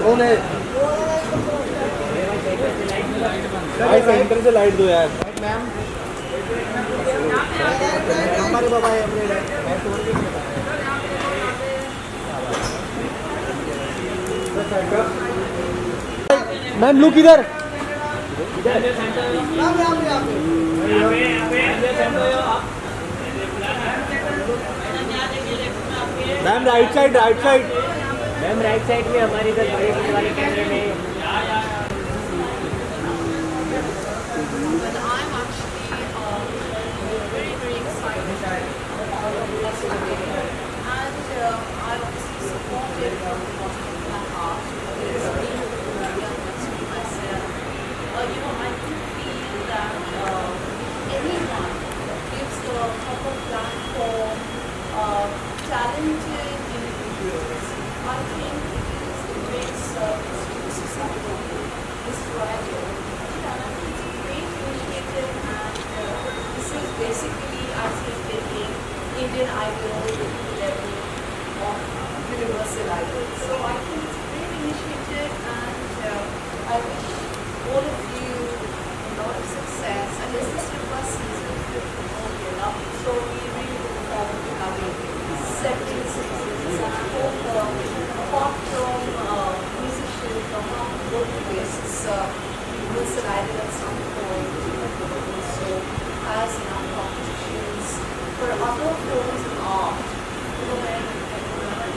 कौन है भाई? सेंटर से लाइट दो यार मैम। हमारे बाबा है अपने मैम लुक इधर। Ma'am right side ma'am right side में हमारे इधर बड़े वाले कैमरे में। But I'm actually very, very excited about this today. And I obviously support it from the bottom of my heart. It's being a Korean industry myself. I do feel that anyone gives the proper platform, talented individuals, I think it is a great service to the society. This is what I do. It's a great initiative, and this is basically, I think, taking Indian Idol to the level of Universal Idol. So I think it's a great initiative, and I wish all of you a lot of success. And this is your first season with Formula, so we really look forward to having several seasons. And I hope, apart from musicians, from vocalists, Universal Idol at some point also has enough competitions for other forms of art,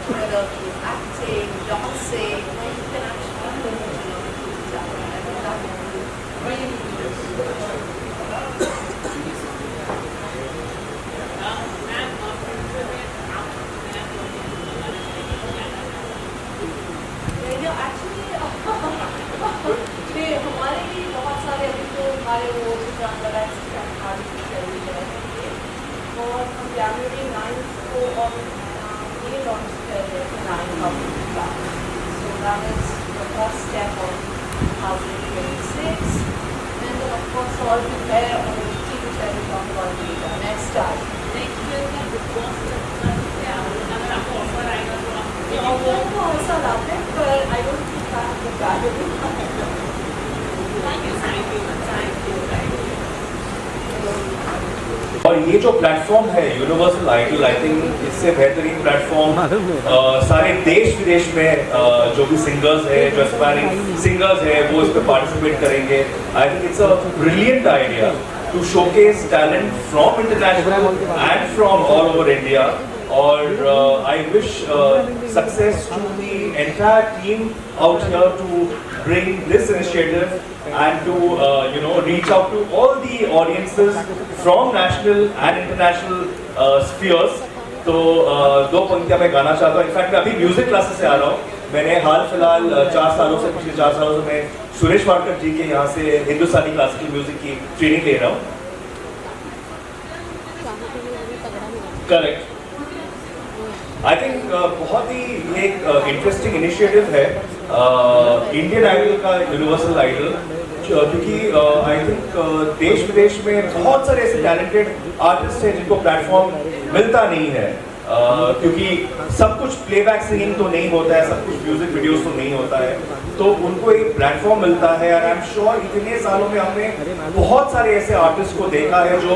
whether through acting, dancing, where you can actually promote a lot of good talent. I think that would be really good. हमारे भी बहुत सारे अभी तो हमारे वो और हम जनवरी 9 को और ये लॉन्च कर रहे थे 9 of so that is the first step of 2026, and then of course all prepare on the meeting which I will talk about later next time. Next year वो तो ऐसा लाते हैं पर I don't think I have the value. और ये जो platform है universal idol, I think इससे बेहतरीन प्लेटफॉर्म सारे देश विदेश में जो भी सिंगर्स है, जो एस्पायरिंग सिंगर्स है, वो इस पे पार्टिसिपेट करेंगे. I think it's a brilliant idea to showcase talent from international and from all over India. और I wish success to the entire team out here to bring this initiative and to reach out to all the audiences from national and international spheres. तो दो पंक्तियां मैं गाना चाहता हूँ. In fact मैं अभी म्यूजिक क्लासेस से आ रहा हूँ. मैंने हाल फिलहाल पिछले 4 सालों से मैं सुरेश वाडकर जी के यहाँ से हिंदुस्तानी क्लासिकल म्यूजिक की ट्रेनिंग ले रहा हूँ. करेक्ट. आई थिंक बहुत ही एक इंटरेस्टिंग इनिशिएटिव है इंडियन आइडल का, यूनिवर्सल आइडल, क्योंकि आई थिंक देश विदेश में बहुत सारे ऐसे टैलेंटेड आर्टिस्ट हैं जिनको प्लेटफॉर्म मिलता नहीं है, क्योंकि सब कुछ प्लेबैक सिंगिंग तो नहीं होता है, सब कुछ म्यूजिक वीडियोस तो नहीं होता है, तो उनको एक प्लेटफॉर्म मिलता है. और आई एम श्योर इतने सालों में हमने बहुत सारे ऐसे आर्टिस्ट को देखा है जो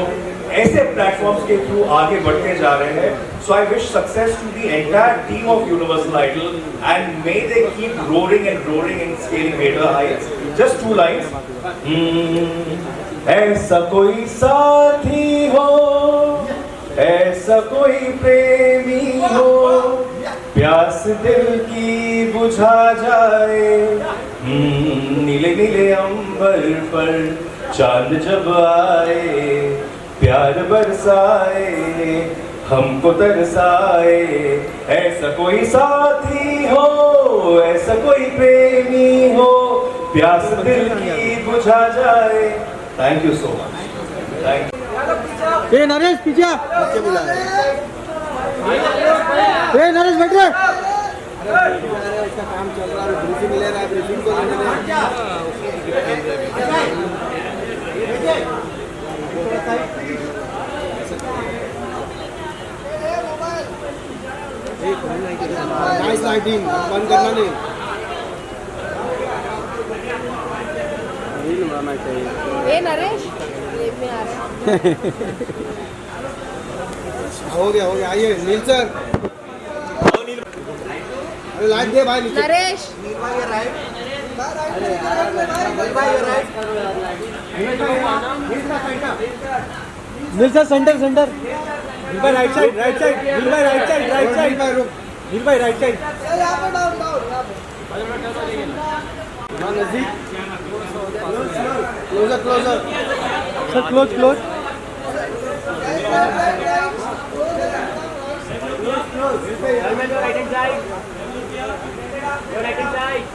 ऐसे प्लेटफॉर्म्स के थ्रू आगे बढ़ते जा रहे हैं. So I wish success to the entire team of Universal Idol and may they keep roaring and scaling greater heights. Just 2 lines. ऐसा कोई साथी हो, ऐसा कोई प्रेमी हो, प्यास दिल की बुझा जाए. नीले नीले अंबर पर चांद जब आए, प्यार बरसाए, हमको तरसाए. ऐसा कोई साथी हो, ऐसा कोई प्रेमी हो, प्यास दिल की बुझा जाए. Thank you so much. Thank you. Naresh पीछे नरेश बैठ रहे. इसका काम चल रहा है, ब्रीफिंग ले रहा है, ब्रीफिंग को लेने नाइस लाइटिंग, बंद करना नहीं. बनवाना चाहिए। ए नरेश ये में आ रहा है। हो गया आइए नील सर। अरे लाइट दे भाई नीचे। नरेश नील सर सेंटर नील भाई राइट साइड नील भाई राइट साइड नील भाई राइट साइड। नजदीक closer sir close Helmet your right hand side. Your right hand side.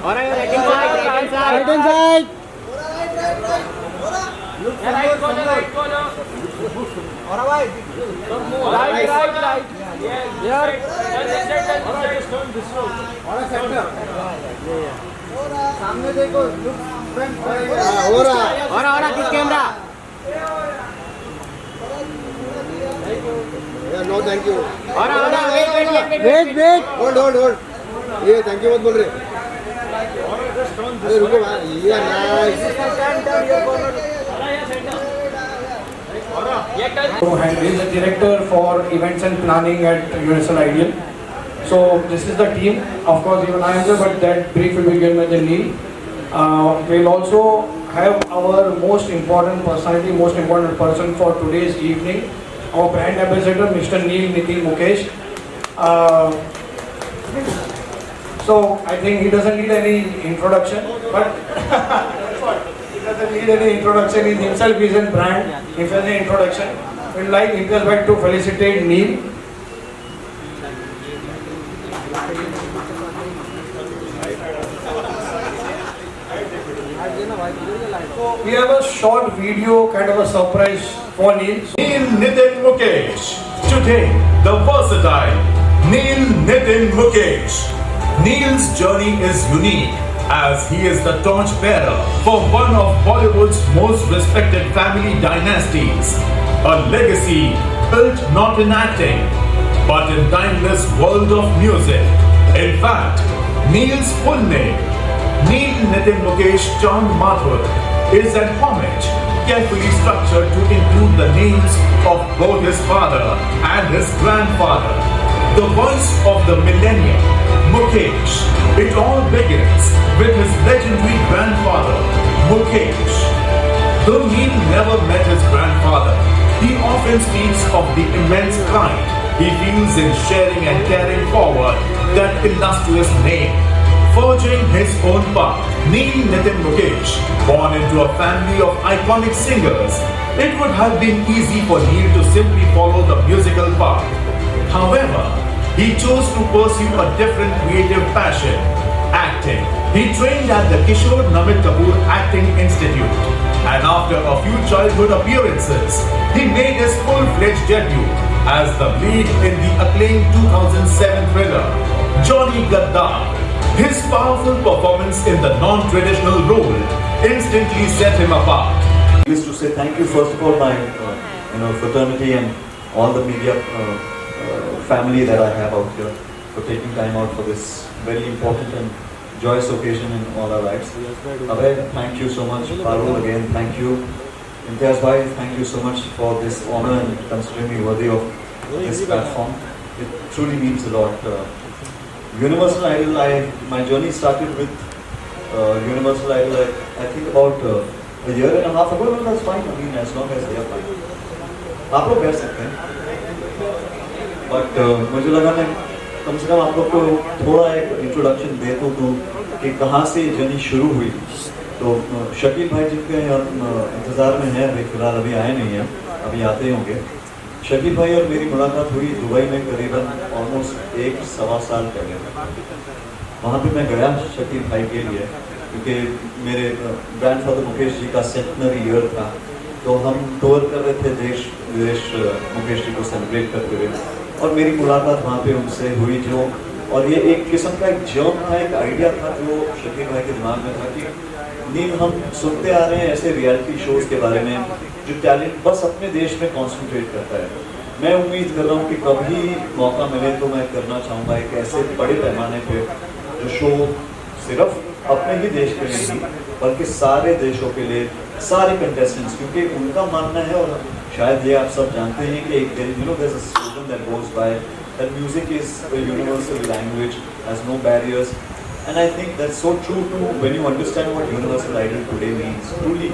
Or your right hand side. Right hand side. Right hand side. Right corner. Right corner. और भाई Right. यार Turn centre सामने देखो हो रहा और किस कैमरा? No thank you. और वेट होल्ड ये थैंक यू मत बोल रहे। अरे रुको भाई ये nice. And he is the director for events and planning at Universal Ideal. So this is the team. Of course, even I am there, but that brief will be given by the Neil. We'll also have our most important personality, most important person for today's evening, our brand ambassador, Mr. Neil Nitin Mukesh. So I think he doesn't need any introduction, but he doesn't need any introduction. He himself is a brand. If any introduction, we'd like to felicitate Neil. So we have a short video, kind of a surprise for Neil. Neil Nitin Mukesh. Today, the versatile Neil Nitin Mukesh. Neil's journey is unique as he is the torchbearer for one of Bollywood's most respected family dynasties. A legacy built not in acting, but in timeless world of music. In fact, Neil's full name, Neil Nitin Mukesh Chand Mathur, is an homage carefully structured to include the names of both his father and his grandfather. The voice of the millennium, Mukesh. It all begins with his legendary grandfather, Mukesh. Though Neil never met his grandfather, he often speaks of the immense pride he feels in sharing and carrying forward that illustrious name. Forging his own path, Neil Nitin Mukesh, born into a family of iconic singers, it would have been easy for Neil to simply follow the musical path. However, he chose to pursue a different creative passion, acting. He trained at the Kishore Namit Kapoor Acting Institute, and after a few childhood appearances, he made his full-fledged debut as the lead in the acclaimed 2007 thriller, Johnny Gaddar. His powerful performance in the non-traditional role instantly set him apart. I used to say thank you first of all my fraternity and all the media family that I have out here for taking time out for this very important and joyous occasion in all our lives. Abhay, thank you so much. Parul, again, thank you. Imtiaz Bhai, thank you so much for this honor and considering me worthy of this platform. It truly means a lot. Universal Idol, my journey started with Universal Idol, I think about a year and a half ago. Well, that's fine. I mean, as long as they are fine. आप लोग कह सकते हैं. But मुझे लगा मैं कम से कम आप लोग को थोड़ा एक इंट्रोडक्शन दे दूँ कि कहाँ से जर्नी शुरू हुई. तो शकील भाई जिनके हम इंतज़ार में हैं, अभी फिलहाल अभी आए नहीं हैं, अभी आते ही होंगे. शकील भाई और मेरी मुलाकात हुई दुबई में करीबन ऑलमोस्ट 1-1.25 साल पहले. वहाँ पे मैं गया शकील भाई के लिए क्योंकि मेरे ग्रैंडफादर मुकेश जी का सेंटनरी ईयर था. तो हम टूर कर रहे थे देश विदेश मुकेश जी को सेलिब्रेट करते हुए, और मेरी मुलाकात वहाँ पे उनसे हुई जो, और ये एक किस्म का एक जर्म था, एक आइडिया था जो शकील भाई के दिमाग में था कि नील हम सुनते आ रहे हैं ऐसे रियलिटी शोज़ के बारे में जो टैलेंट बस अपने देश में कॉन्सेंट्रेट करता है. मैं उम्मीद कर रहा हूँ कि कभी मौका मिले तो मैं करना चाहूँगा एक ऐसे बड़े पैमाने पे जो शो सिर्फ अपने ही देश के लिए नहीं बल्कि सारे देशों के लिए, सारे कंटेस्टेंट्स, क्योंकि उनका मानना है और शायद ये आप सब जानते हैं कि एक दिन there's a slogan that goes by that music is a universal language, has no barriers, and I think that's so true too when you understand what Universal Idol today means. Truly,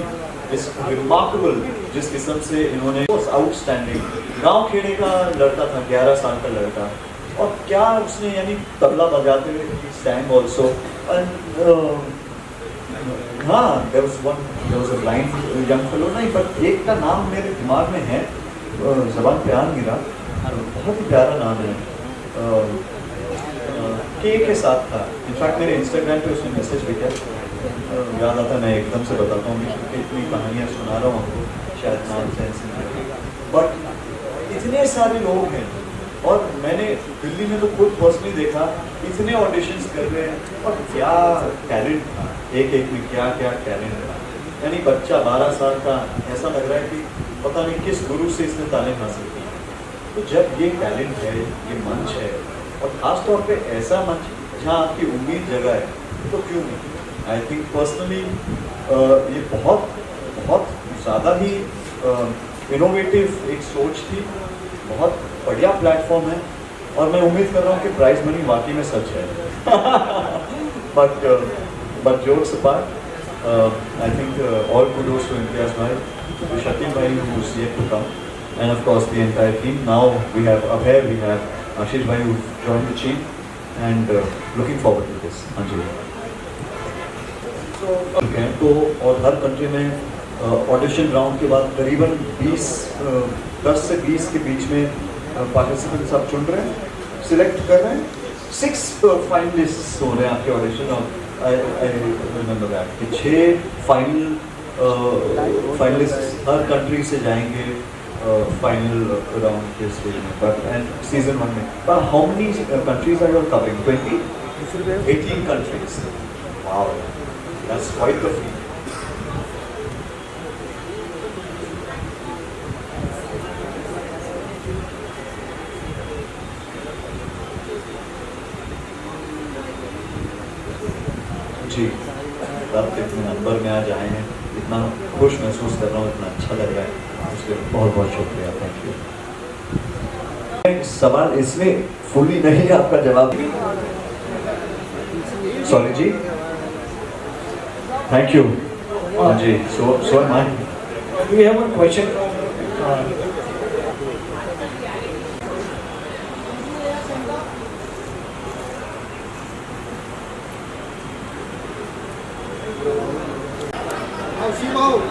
it's remarkable जिस किस्म से इन्होंने outstanding गांव खेड़े का लड़का था, 11 साल का लड़का, और क्या उसने यानी तबला बजाते हुए sang also, and हाँ, there was a blind young fellow, नहीं, पर एक का नाम मेरे दिमाग में है, ज़बान पे आ नहीं रहा, बहुत ही प्यारा नाम है, के साथ था, इनफैक्ट मेरे इंस्टाग्राम पे उसने मैसेज भेजा, याद आता मैं एकदम से बताता हूँ, क्योंकि इतनी कहानियाँ सुना रहा हूँ आपको, शायद नॉनसेंस, बट इतने सारे लोग हैं, और मैंने दिल्ली में तो खुद पर्सनली देखा, इतने ऑडिशंस कर रहे हैं, और क्या टैलेंट था, एक में क्या क्या टैलेंट था, यानी बच्चा 12 साल का, ऐसा लग रहा है कि पता नहीं किस गुरु से इसने तालीम हासिल की। तो जब ये टैलेंट है, ये मंच है, और ख़ास तौर पे ऐसा मंच जहाँ आपकी उम्मीद जगह है, तो क्यों नहीं। आई थिंक पर्सनली ये बहुत बहुत ज़्यादा ही इनोवेटिव एक सोच थी, बहुत बढ़िया प्लेटफॉर्म है, और मैं उम्मीद कर रहा हूँ कि प्राइज मनी वाकई में सच है। But jokes apart, I think all kudos to Imtiaz Bhai, to Shakim Bhai who is yet to come, and of course the entire team. Now we have Abhay, we have Ashish Bhai who joined the team, and looking forward to this. Anjali. तो और हर country में audition round के बाद करीबन 10 से 20 के बीच में participants आप चुन रहे हैं, सिलेक्ट कर रहे हैं, 6 फाइनलिस्ट हो रहे हैं आपके ऑडिशन, और I remember that कि 6 फाइनलिस्ट हर कंट्री से जाएंगे फाइनल राउंड के स्टेज में, बट एंड सीजन 1 में, but how many countries are you covering? 20? 18 countries. Wow, that's quite the feat. जी, रात इतने नंबर में आज आए हैं, इतना खुश महसूस कर रहा हूँ, इतना अच्छा लग रहा है, इसलिए बहुत बहुत शुक्रिया, थैंक यू। सवाल इसमें फुली नहीं आपका जवाब, सॉरी जी, थैंक यू जी, so my We have one question.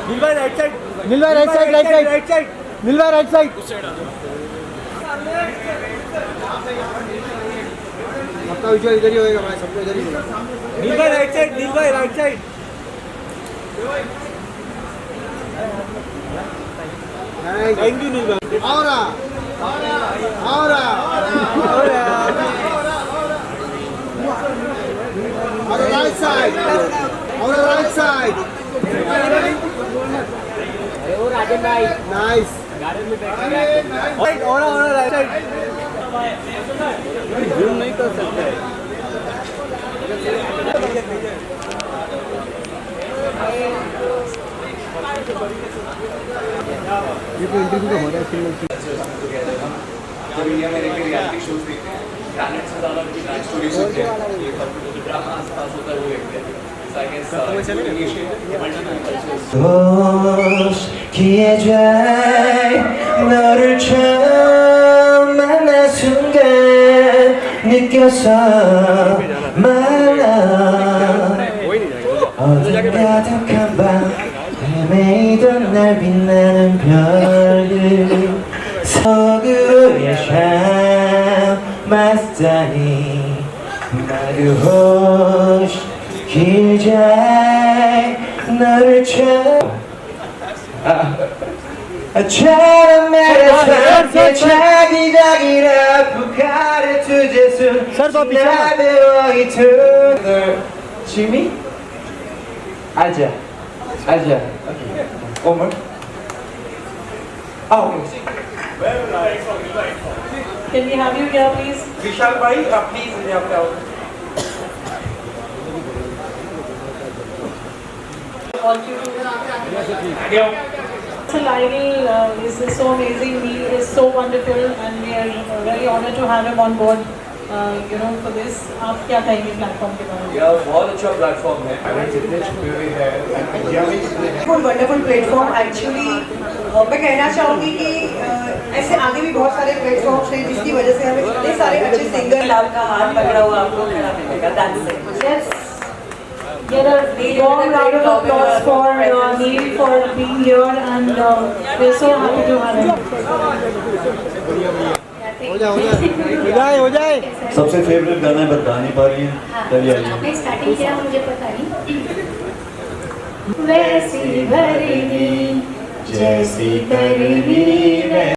Nilbhai right side. Nilbhai right side, right side. Right side. Nilbhai right side. सबका विजुअल इधर ही होएगा भाई, सबको इधर ही होगा। Nilbhai right side. Nilbhai right side. Thank you Nilbhai. Aura. On the right side. On the right side. Nice. Right, Aura right side. Zoom नहीं कर सकते। ये तो इंटरव्यू का हो रहा है फिल्म। जब इंडिया में रहकर रियलिटी शोज देखते हैं, टैलेंट से ज़्यादा ब्रांड स्टोरी सुनते हैं, ये जो ड्रामा आसपास होता है वो देखते हैं। 기회돼 너를 처음 만난 순간 느껴서 말라 어둠가득한 밤 헤매이던 날 빛나는 별들 서구의 샴마스타니 마그호시 길자에 너를 처음 말해서 자기자기라 북한의 투제수 나 배워이 투 지미? 아자 okay one more okay Can we have you here, please? Vishal bhai please यहाँ पे आओ want you to. Idol is so amazing. He is so wonderful, and we are very honored to have him on board. For this. आप क्या कहेंगे platform के बारे में? यह बहुत अच्छा प्लेटफॉर्म है। वंडरफुल प्लेटफॉर्म एक्चुअली मैं कहना चाहूँगी कि ऐसे आगे भी बहुत सारे प्लेटफॉर्म्स हैं जिसकी वजह से हमें इतने सारे अच्छे सिंगर लाभ का हाथ पकड़ा हुआ आपको खड़ा मिलेगा। Yes. Get a warm round of applause for Neil for being here, and we're so happy to have him. हो जाए सबसे फेवरेट गाना बता नहीं पा रही है, चलिए आइए। आपने स्टार्टिंग किया मुझे पता नहीं। वैसी भरनी जैसी करनी